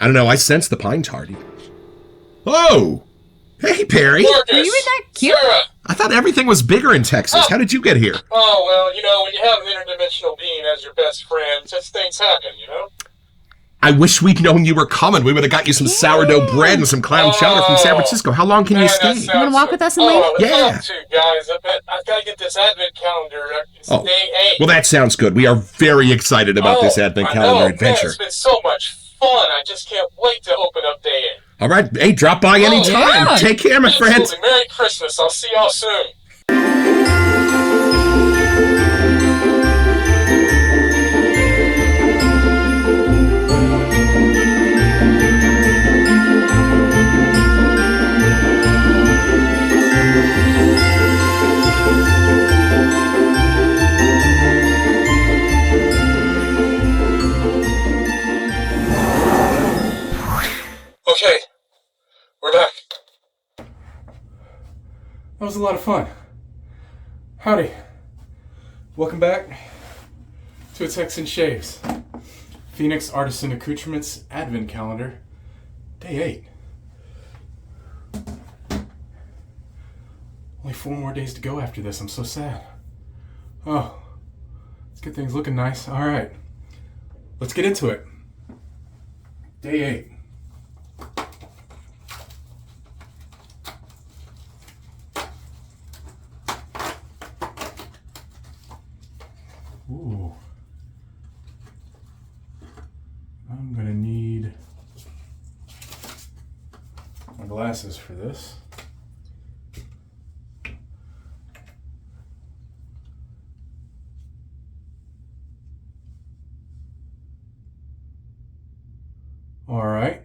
I don't know. I sense the pine tardy. Oh! Hey, Perry! Marcus, Are you in that cute? Sarah. I thought everything was bigger in Texas. How did you get here? Oh, well, you know, when you have an interdimensional being as your best friend, such things happen, you know? I wish we'd known you were coming. We would have got you some sourdough bread and some clam chowder from San Francisco. How long can you stay? You want to walk with us and leave? I'd love to, guys. I've got to get this advent calendar. It's day 8. Well, that sounds good. We are very excited about this Advent calendar adventure. Man, it's been so much fun. I just can't wait to open up day 8. All right. Hey, drop by anytime. yeah. Take care, my friends. Absolutely. Merry Christmas. I'll see y'all soon. Okay, we're back. That was a lot of fun. Howdy. Welcome back to A Texan Shaves. Phoenix Artisan Accoutrements Advent Calendar, Day 8. Only 4 more days to go after this. I'm so sad. Oh, let's get things looking nice. All right, let's get into it. Day 8. Ooh. I'm gonna need my glasses for this. All right.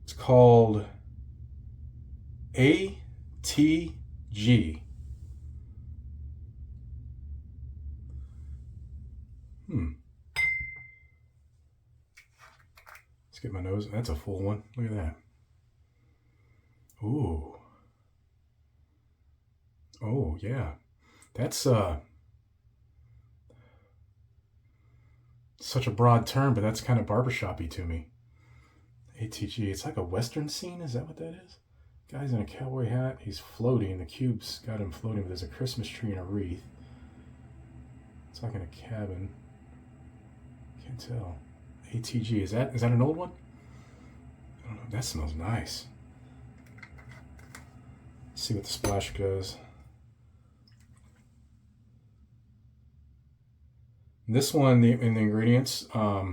It's called ATG. Let's get my nose. That's a full one. Look at that. Ooh. Oh, yeah. That's such a broad term, but that's kind of barbershop-y to me. ATG. It's like a Western scene. Is that what that is? Guy's in a cowboy hat. He's floating. The cube's got him floating, but there's a Christmas tree and a wreath. It's like in a cabin. Can't tell. ATG. Is that an old one? I don't know. That smells nice. Let's see what the splash goes. This one, in the ingredients, there's a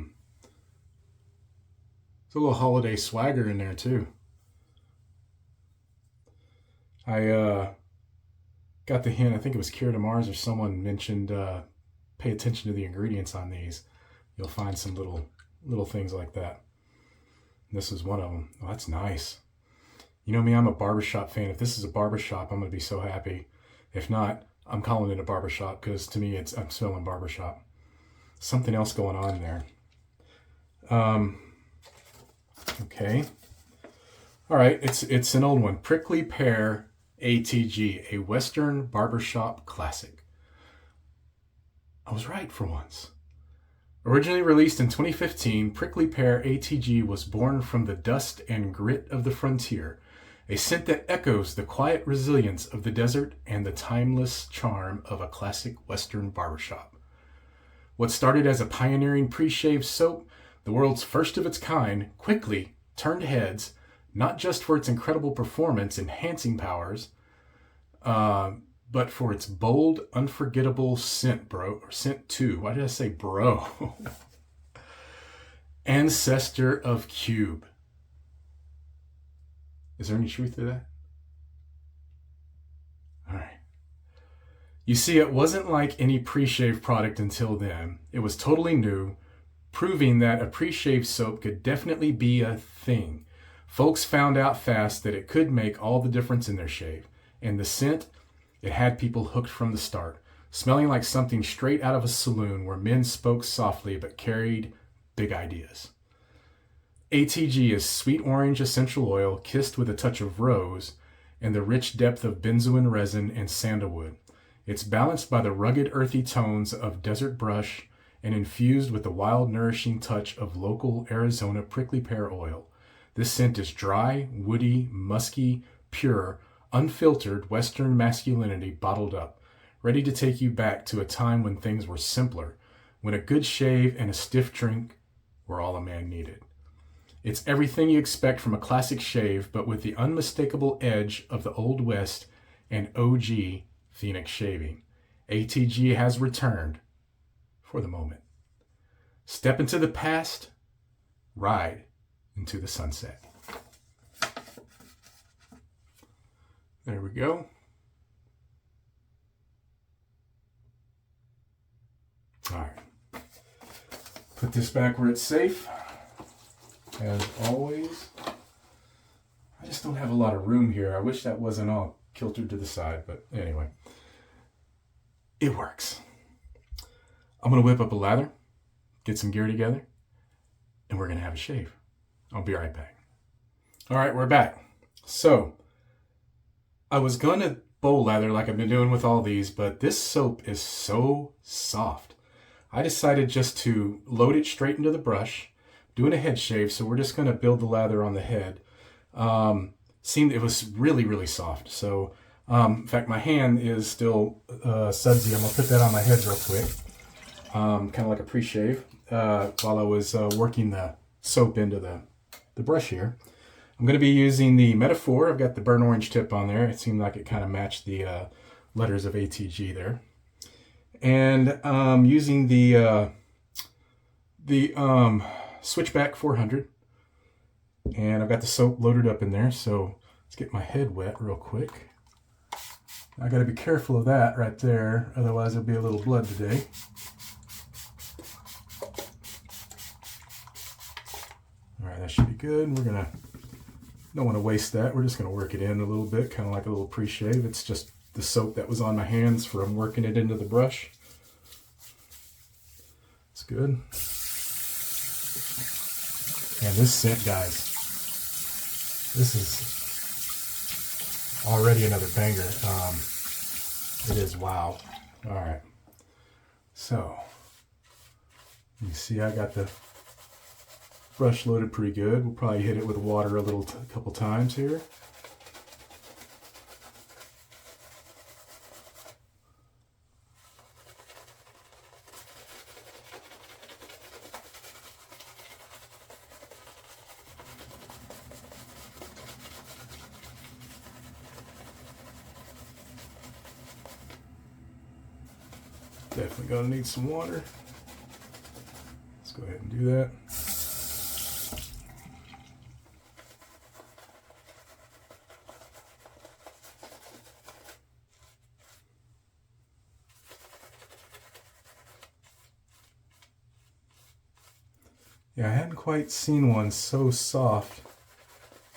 little holiday swagger in there too. I got the hint. I think it was Kira Mars or someone mentioned pay attention to the ingredients on these. You'll find some little things like that. And this is one of them. Oh, that's nice. You know me, I'm a barbershop fan. If this is a barbershop, I'm going to be so happy. If not, I'm calling it a barbershop because to me, I'm smelling barbershop. Something else going on there. Okay. All right, it's an old one. Prickly Pear ATG, a Western barbershop classic. I was right for once. Originally released in 2015, Prickly Pear ATG was born from the dust and grit of the frontier, a scent that echoes the quiet resilience of the desert and the timeless charm of a classic Western barbershop. What started as a pioneering pre-shave soap, the world's first of its kind, quickly turned heads, not just for its incredible performance enhancing powers, but for its bold, unforgettable scent, bro. Or scent too. Why did I say bro? Ancestor of Cube. Is there any truth to that? All right. You see, it wasn't like any pre-shave product until then. It was totally new, proving that a pre-shave soap could definitely be a thing. Folks found out fast that it could make all the difference in their shave. And the scent, it had people hooked from the start, smelling like something straight out of a saloon where men spoke softly but carried big ideas. ATG is sweet orange essential oil kissed with a touch of rose and the rich depth of benzoin resin and sandalwood. It's balanced by the rugged earthy tones of desert brush and infused with the wild, nourishing touch of local Arizona prickly pear oil. This scent is dry, woody, musky, pure, unfiltered Western masculinity bottled up, ready to take you back to a time when things were simpler, when a good shave and a stiff drink were all a man needed. It's everything you expect from a classic shave, but with the unmistakable edge of the Old West and OG Phoenix shaving. ATG has returned for the moment. Step into the past, ride into the sunset. There we go. All right. Put this back where it's safe. As always. I just don't have a lot of room here. I wish that wasn't all kiltered to the side, but anyway. It works. I'm going to whip up a lather, get some gear together, and we're going to have a shave. I'll be right back. All right, we're back. So, I was going to bowl lather like I've been doing with all these, but this soap is so soft. I decided just to load it straight into the brush, doing a head shave, so we're just going to build the lather on the head. It was really, really soft. So, in fact, my hand is still sudsy. I'm going to put that on my head real quick, kind of like a pre-shave, while I was working the soap into the brush here. I'm going to be using the Metaphor. I've got the burnt orange tip on there. It seemed like it kind of matched the letters of ATG there. And using the Switchback 400. And I've got the soap loaded up in there, so let's get my head wet real quick. I got to be careful of that right there, otherwise there'll be a little blood today. All right, that should be good. Don't want to waste that. We're just going to work it in a little bit, kind of like a little pre-shave. It's just the soap that was on my hands from working it into the brush. It's good. And this scent, guys, this is already another banger. It is wow. All right. So, you see I got the brush loaded pretty good. We'll probably hit it with water a couple times here. Definitely gonna need some water. Let's go ahead and do that. Yeah, I hadn't quite seen one so soft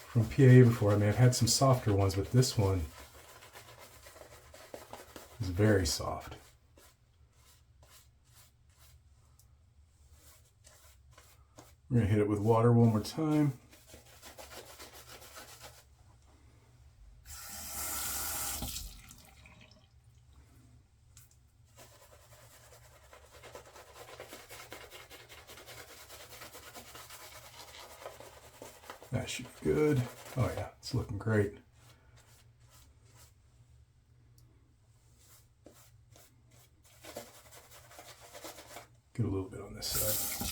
from PA before. I mean, I've had some softer ones, but this one is very soft. We're going to hit it with water one more time. That should be good. Oh yeah, it's looking great. Get a little bit on this side.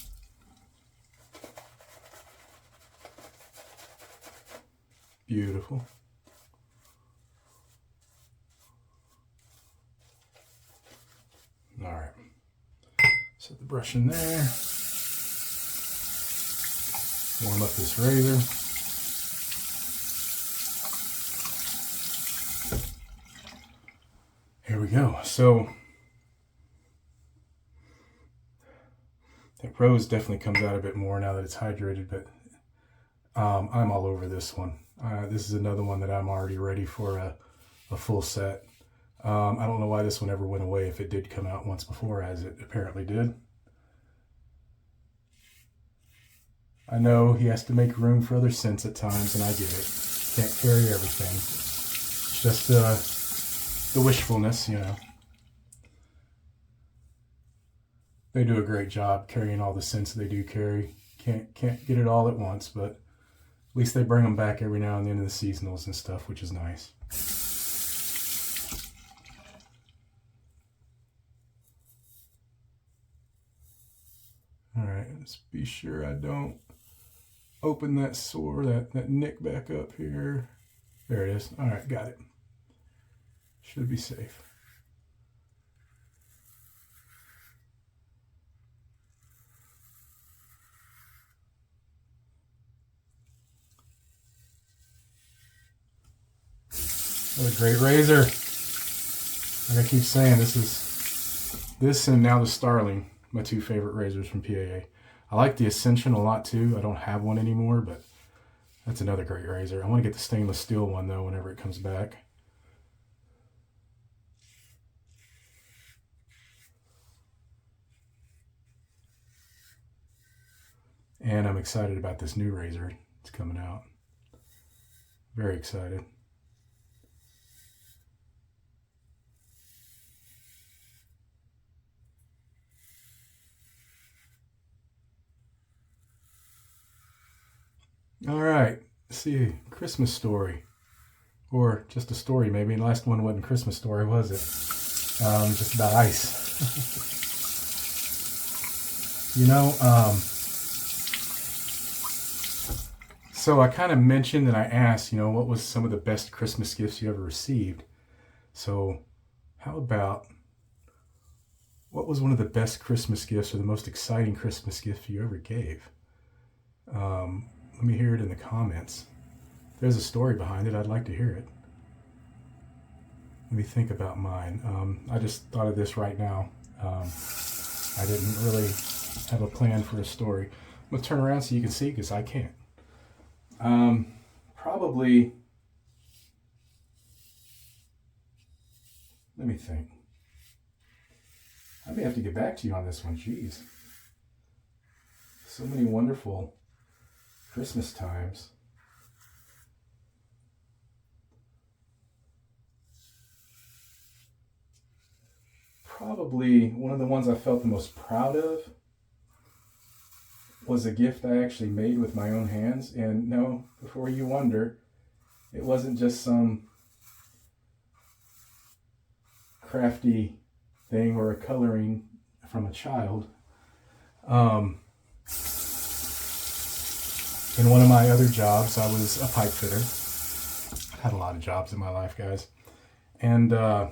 Beautiful. All right. Set the brush in there. Warm up this razor. Here we go. So that rose definitely comes out a bit more now that it's hydrated, but I'm all over this one. This is another one that I'm already ready for a full set. I don't know why this one ever went away if it did come out once before, as it apparently did. I know he has to make room for other scents at times, and I get it. Can't carry everything. It's just the wishfulness, you know. They do a great job carrying all the scents they do carry. Can't get it all at once, but at least they bring them back every now and then in the seasonals and stuff, which is nice. All right, let's be sure I don't open that sore, that nick back up here. There it is. All right, got it. Should be safe. What a great razor. Like I keep saying, this and now the Starling, my two favorite razors from PAA. I like the Ascension a lot too. I don't have one anymore, but that's another great razor. I want to get the stainless steel one though whenever it comes back. And I'm excited about this new razor. It's coming out. Very excited. All right, let's see, Christmas story, or just a story maybe. The last one wasn't a Christmas story, was it? Just about ice. You know, so I kind of mentioned and I asked, you know, what was some of the best Christmas gifts you ever received? So how about, what was one of the best Christmas gifts or the most exciting Christmas gift you ever gave? Let me hear it in the comments. If there's a story behind it, I'd like to hear it. Let me think about mine. I just thought of this right now. I didn't really have a plan for a story. I'm going to turn around so you can see because I can't. Probably, let me think. I may have to get back to you on this one. Jeez. So many wonderful Christmas times. Probably one of the ones I felt the most proud of was a gift I actually made with my own hands. And no, before you wonder, it wasn't just some crafty thing or a coloring from a child. In one of my other jobs, I was a pipe fitter. I've had a lot of jobs in my life, guys. And let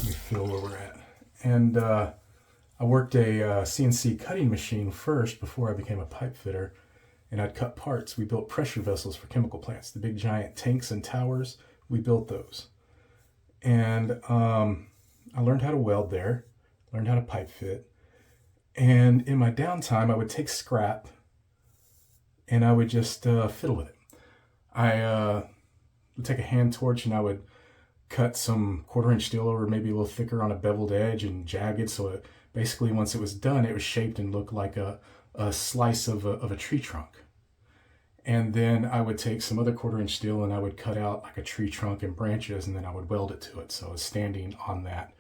me feel where we're at. And I worked a CNC cutting machine first before I became a pipe fitter. And I'd cut parts. We built pressure vessels for chemical plants. The big giant tanks and towers, we built those. And I learned how to weld there, learned how to pipe fit. And in my downtime, I would take scrap and I would just fiddle with it. I would take a hand torch and I would cut some 1/4-inch steel over maybe a little thicker on a beveled edge and jag it. So it, basically once it was done, it was shaped and looked like a slice of a tree trunk. And then I would take some other 1/4-inch steel and I would cut out like a tree trunk and branches and then I would weld it to it. So I was standing on that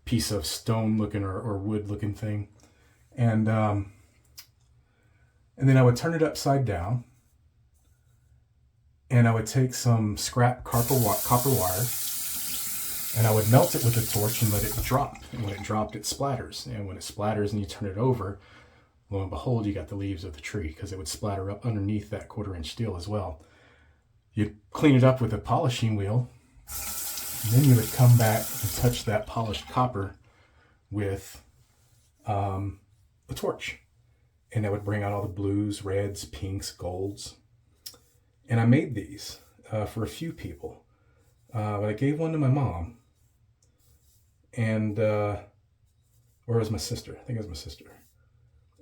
piece of stone looking or wood looking thing. And then I would turn it upside down and I would take some scrap copper wire and I would melt it with a torch and let it drop. And when it dropped, it splatters. And when it splatters and you turn it over, lo and behold, you got the leaves of the tree because it would splatter up underneath that 1/4-inch steel as well. You'd clean it up with a polishing wheel, and then you would come back and touch that polished copper with a torch. And that would bring out all the blues, reds, pinks, golds. And I made these for a few people. But I gave one to my mom. And, or it was my sister. I think it was my sister.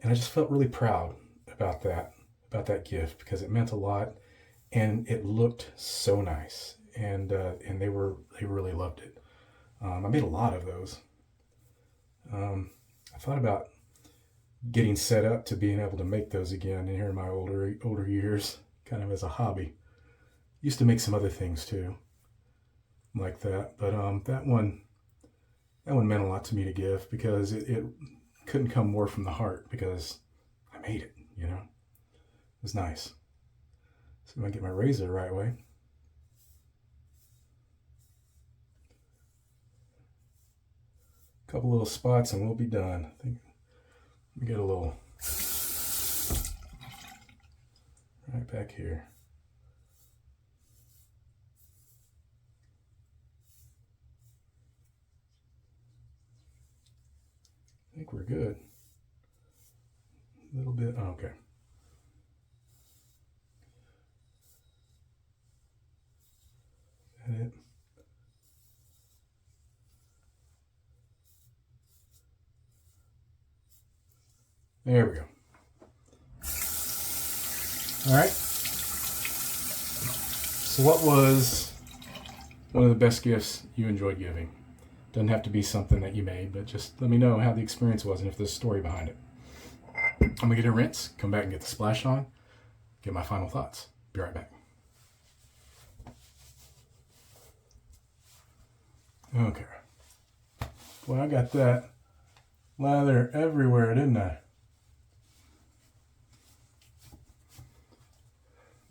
And I just felt really proud about that gift because it meant a lot and it looked so nice. And they really loved it. I made a lot of those. I thought about getting set up to being able to make those again in here in my older years, kind of as a hobby. Used to make some other things too, like that. But that one that one meant a lot to me to give, because it couldn't come more from the heart, because I made it, you know. It was nice. See if I get my razor the right way. A couple little spots and we'll be done. I think we get a little right back here. I think we're good. A little bit, oh, okay. Is that it? There we go. All right. So what was one of the best gifts you enjoyed giving? Doesn't have to be something that you made, but just let me know how the experience was and if there's a story behind it. I'm gonna get a rinse, come back and get the splash on, get my final thoughts. Be right back. Okay. Well, I got that lather everywhere, didn't I?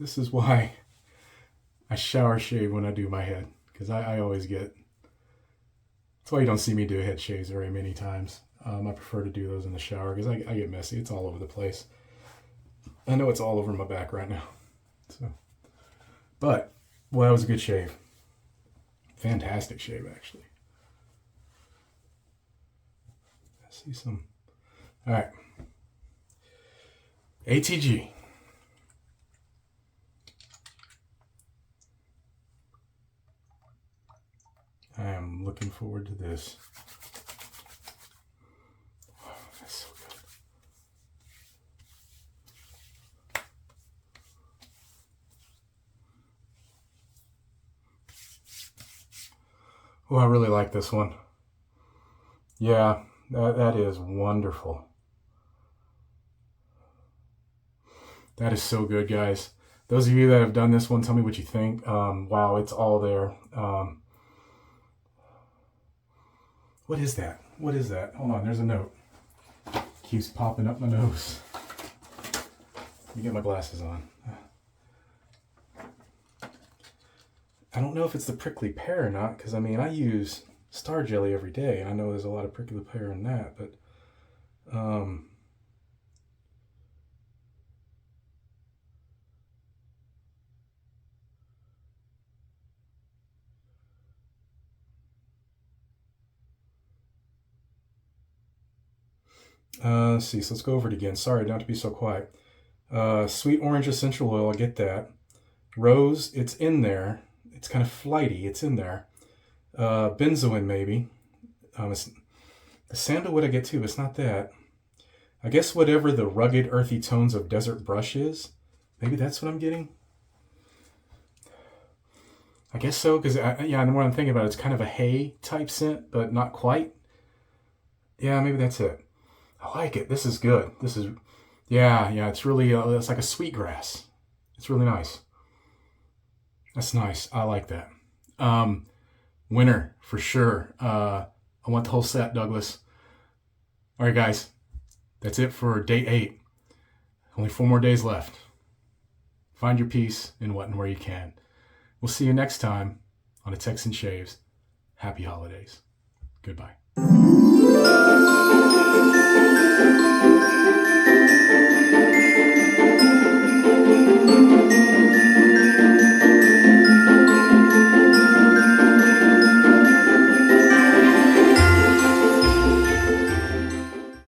This is why I shower shave when I do my head, because I always get... That's why you don't see me do head shaves very many times. I prefer to do those in the shower because I get messy. It's all over the place. I know it's all over my back right now. So, but, well, that was a good shave. Fantastic shave, actually. I see some. All right. ATG. I am looking forward to this. Oh, that's so good. Oh, I really like this one. Yeah, that is wonderful. That is so good, guys. Those of you that have done this one, tell me what you think. Wow, it's all there. What is that? What is that? Hold on, there's a note. Keeps popping up my nose. Let me get my glasses on. I don't know if it's the prickly pear or not, because I mean, I use star jelly every day, and I know there's a lot of prickly pear in that, but let's see, so let's go over it again. Sorry, not to be so quiet. Sweet orange essential oil, I get that. Rose, it's in there. It's kind of flighty, it's in there. Benzoin, maybe. The sandalwood I get too, but it's not that. I guess whatever the rugged, earthy tones of Desert Brush is, maybe that's what I'm getting. I guess so, because yeah, the more I'm thinking about it, it's kind of a hay type scent, but not quite. Yeah, maybe that's it. I like it. This is good. This is, yeah, it's really, it's like a sweetgrass. It's really nice. That's nice. I like that. Winner, for sure. I want the whole set, Douglas. All right, guys. That's it for day 8. Only 4 more days left. Find your peace in what and where you can. We'll see you next time on A Texan Shaves. Happy holidays. Goodbye.